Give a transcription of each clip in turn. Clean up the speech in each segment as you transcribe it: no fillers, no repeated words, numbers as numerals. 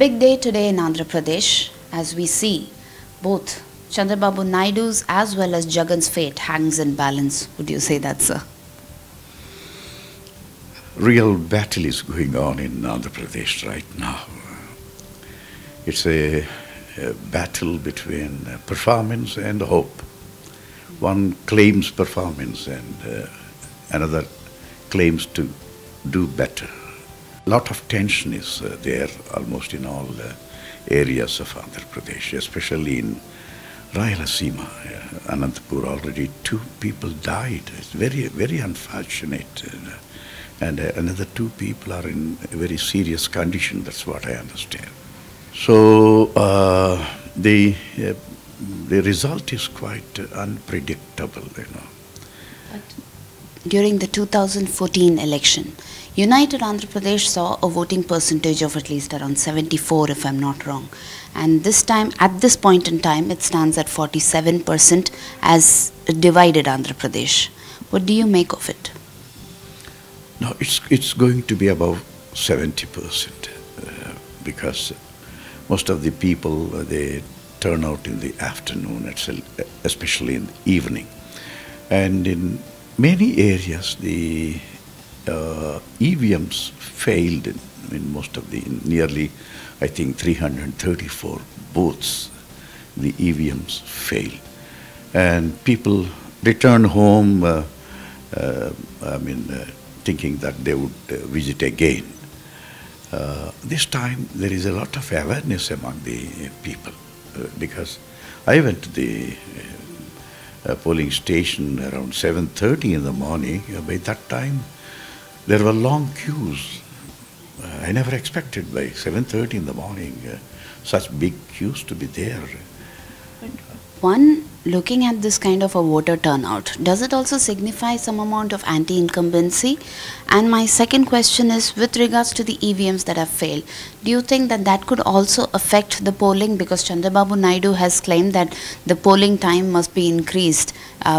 big day today in Andhra Pradesh as we see both Chandrababu Naidu's as well as Jagan's fate hangs in balance. Would you say that, sir? Real battle is going on in Andhra Pradesh right now. It's a battle between performance and hope. One claims performance and another claims to do better. Lot of tension is there almost in all areas of Andhra Pradesh, especially in Rayalaseema. Anantapur, already 2 people died. It's very, very unfortunate. And another 2 people are in a very serious condition. That's what I understand. So the result is quite unpredictable, But during the 2014 election, United Andhra Pradesh saw a voting percentage of at least around 74, if I'm not wrong. And this time, at this point in time, it stands at 47% as divided Andhra Pradesh. What do you make of it? No, it's going to be above 70% because most of the people, they turn out in the afternoon, especially in the evening. And in many areas, the EVMs failed in most of the, nearly, I think, 334 booths, the EVMs failed. And people return home, thinking that they would visit again. This time there is a lot of awareness among the people because I went to the polling station around 7:30 in the morning. By that time there were long queues. I never expected by 7:30 in the morning such big queues to be there. One, looking at this kind of a voter turnout, does it also signify some amount of anti-incumbency? And my second question is, with regards to the EVMs that have failed, do you think that that could also affect the polling? Because Chandrababu Naidu has claimed that the polling time must be increased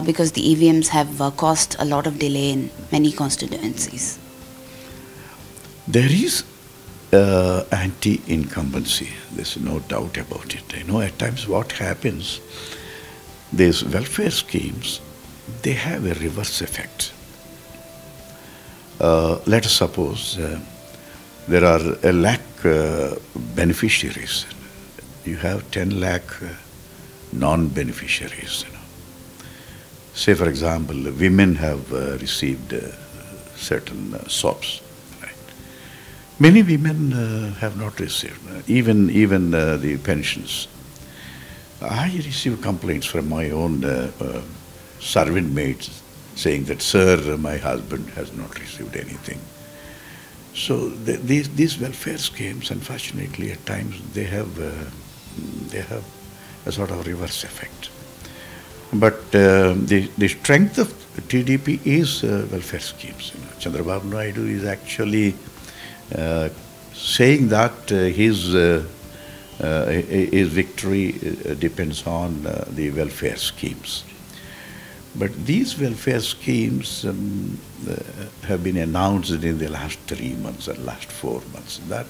because the EVMs have caused a lot of delay in many constituencies. There is anti-incumbency. There's no doubt about it. At times what happens, these welfare schemes, they have a reverse effect. Let us suppose there are 1 lakh beneficiaries. You have 10 lakh non-beneficiaries. Say, for example, women have received certain soaps. Many women have not received, even the pensions. I receive complaints from my own servant maids saying that, sir, my husband has not received anything. So these welfare schemes, unfortunately, at times they have a sort of reverse effect. But the strength of TDP is welfare schemes. Chandrababu Naidu is actually saying that his victory depends on the welfare schemes. But these welfare schemes have been announced in the last 3 months and last 4 months. That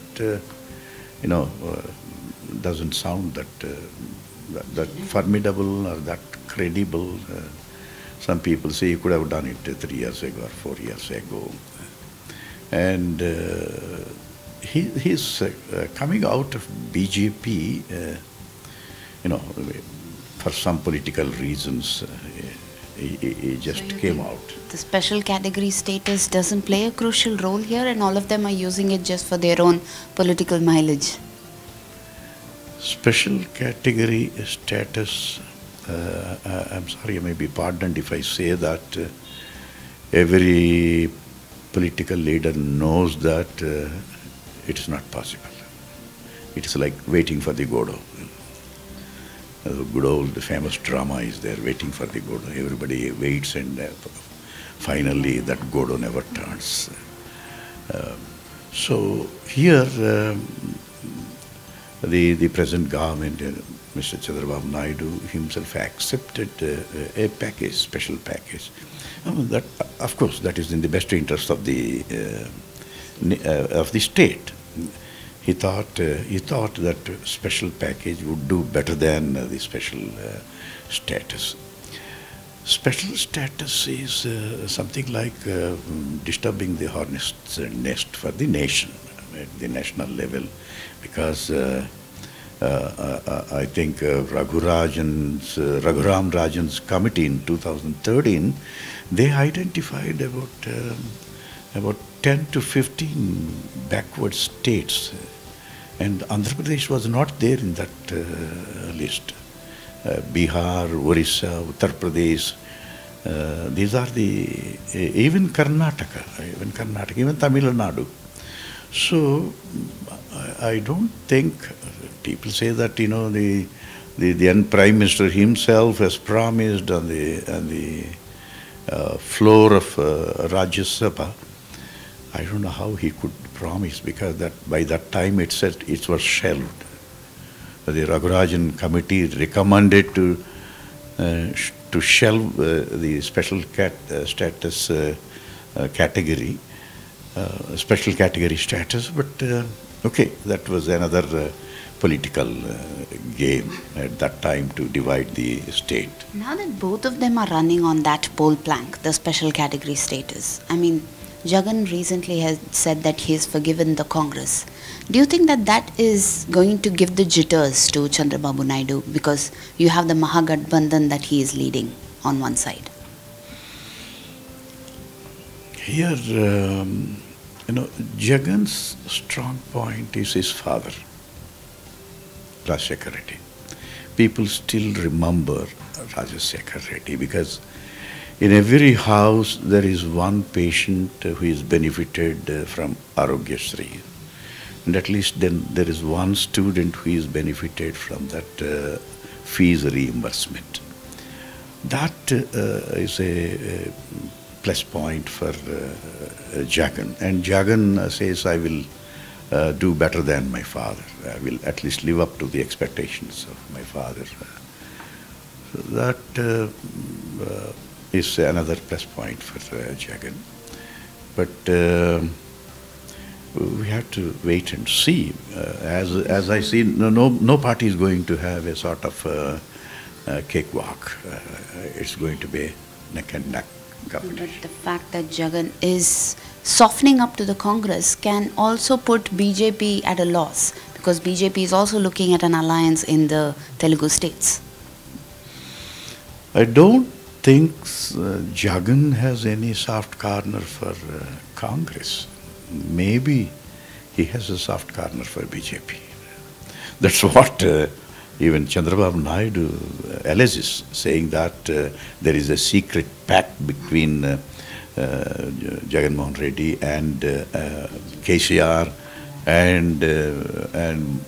doesn't sound that formidable or that credible. Some people say you could have done it 3 years ago or 4 years ago. And he's coming out of BJP, for some political reasons, he just came out. The special category status doesn't play a crucial role here, and all of them are using it just for their own political mileage. Special category status, I'm sorry, I may be pardoned if I say that every political leader knows that it is not possible. It is like waiting for the Godot. The good old famous drama is there, waiting for the Godot. Everybody waits and finally that Godot never turns. So here the present government, Mr. Chandrababu Naidu himself accepted a package, special package. That, of course, that is in the best interest of the state. He thought that special package would do better than the special status. Special status is something like disturbing the hornet's nest for the nation at the national level, because I think Raghuram Rajan's committee in 2013, they identified about 10 to 15 backward states, and Andhra Pradesh was not there in that list. Bihar, Orissa, Uttar Pradesh, these are even Karnataka, even Tamil Nadu. So I don't think, people say that, you know, the then Prime Minister himself has promised on the floor of Rajya Sabha. I don't know how he could promise, because by that time it was shelved. The Ragurajan committee recommended to shelve the special status category, special category status. But okay, that was another political game at that time to divide the state. Now that both of them are running on that poll plank, the special category status, I mean, Jagan recently has said that he has forgiven the Congress. Do you think that is going to give the jitters to Chandrababu Naidu, because you have the Mahagathbandhan that he is leading on one side? Here, Jagan's strong point is his father, Rajshekar Reddy. People still remember Rajshekar Reddy, because in every house there is one patient who is benefited from Arogya Shri. And at least then there is one student who is benefited from that fees reimbursement. That is a plus point for Jagan. And Jagan says, I will do better than my father. I will at least live up to the expectations of my father. So that is another plus point for Jagan. But we have to wait and see. As I see, no party is going to have a sort of cakewalk. It's going to be neck and neck competition. But the fact that Jagan is softening up to the Congress can also put BJP at a loss, because BJP is also looking at an alliance in the Telugu states. I don't think Jagan has any soft corner for Congress. Maybe he has a soft corner for BJP. That's what even Chandrababu Naidu alleges, saying that there is a secret pact between Jagan Mohan Reddy and KCR and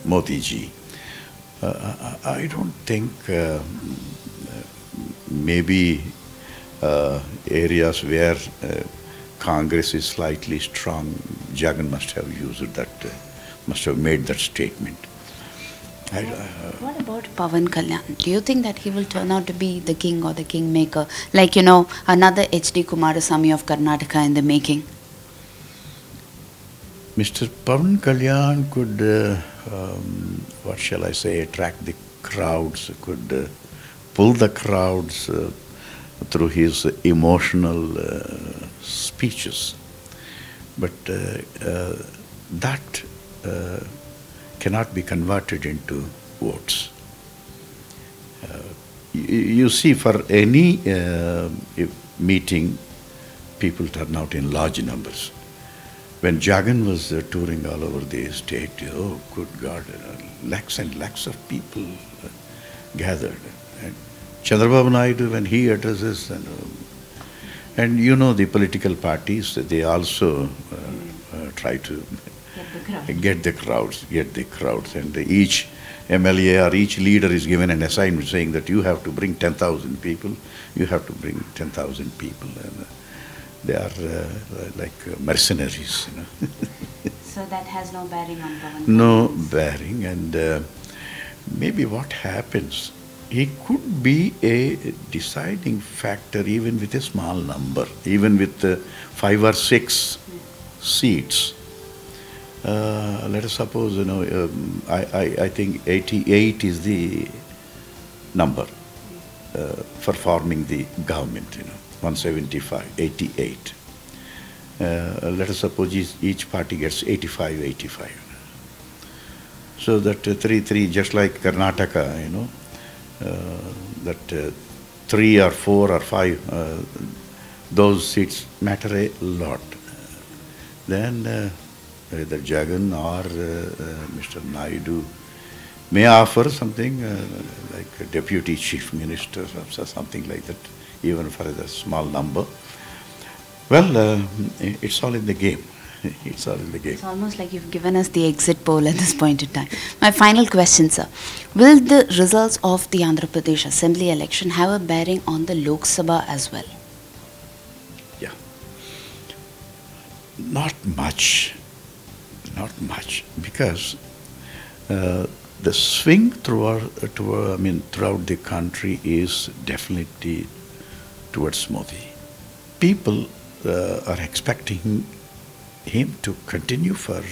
Modi ji. I don't think maybe areas where Congress is slightly strong, Jagan must have used that, must have made that statement. What about Pawan Kalyan? Do you think that he will turn out to be the king or the kingmaker? Like, you know, another H.D. Kumarasamy of Karnataka in the making? Mr. Pawan Kalyan could, what shall I say, attract the crowds, could pull the crowds through his emotional speeches. But that cannot be converted into votes. You see, for any meeting, people turn out in large numbers. When Jagan was touring all over the state, oh, good God, lakhs and lakhs of people gathered. And Chandrababu Naidu, when he addresses, and you know, the political parties, they also try to get the crowds, and each MLA or each leader is given an assignment saying that you have to bring 10,000 people, you have to bring 10,000 people, and they are like mercenaries, you know. So that has no bearing on Pawan? No bearing, and maybe what happens, he could be a deciding factor even with a small number, even with 5 or 6 seats. Let us suppose, I think 88 is the number for forming the government, 175, 88. Let us suppose each party gets 85, 85. So that 3, just like Karnataka, that 3 or 4 or 5, those seats matter a lot. Then either Jagan or Mr. Naidu may offer something like a deputy chief minister or something like that, even for a small number. Well, it's all in the game. It's all in the game. It's almost like you've given us the exit poll at this point in time. My final question, sir. Will the results of the Andhra Pradesh Assembly election have a bearing on the Lok Sabha as well? Yeah. Not much. Not much. Because the swing throughout the country is definitely towards Modi. People are expecting him to continue for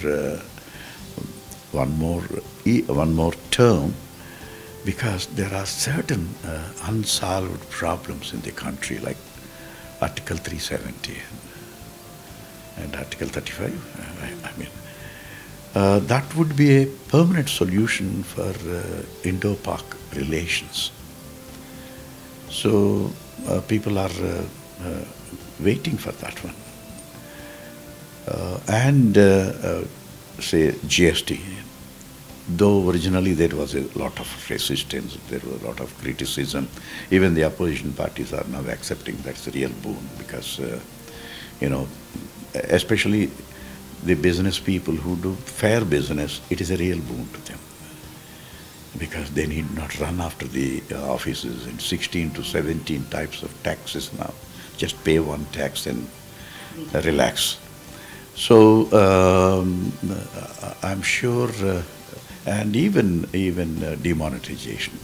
one more term, because there are certain unsolved problems in the country, like Article 370 and Article 35. That would be a permanent solution for Indo-Pak relations. So people are waiting for that one. Say GST, though originally there was a lot of resistance, there was a lot of criticism, even the opposition parties are now accepting that's a real boon, because, especially the business people who do fair business, it is a real boon to them, because they need not run after the offices in 16 to 17 types of taxes now. Just pay one tax and relax. So I'm sure, and even demonetization.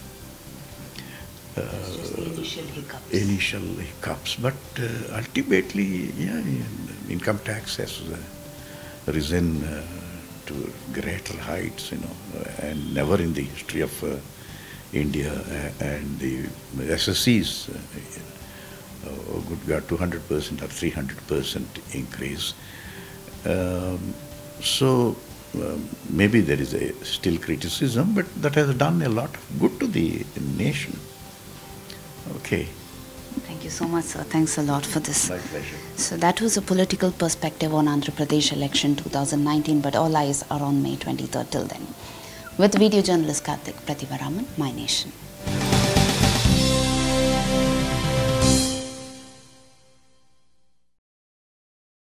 Just the initial hiccups. Initial hiccups, but ultimately, income tax has risen to greater heights, and never in the history of India, and the SSCs. Good God, 200% or 300% increase. So maybe there is still criticism, but that has done a lot of good to the nation. Okay. Thank you so much, sir. Thanks a lot for this. My pleasure. So that was a political perspective on Andhra Pradesh election 2019, but all eyes are on May 23rd till then. With video journalist Karthik Pratibha Raman, My Nation.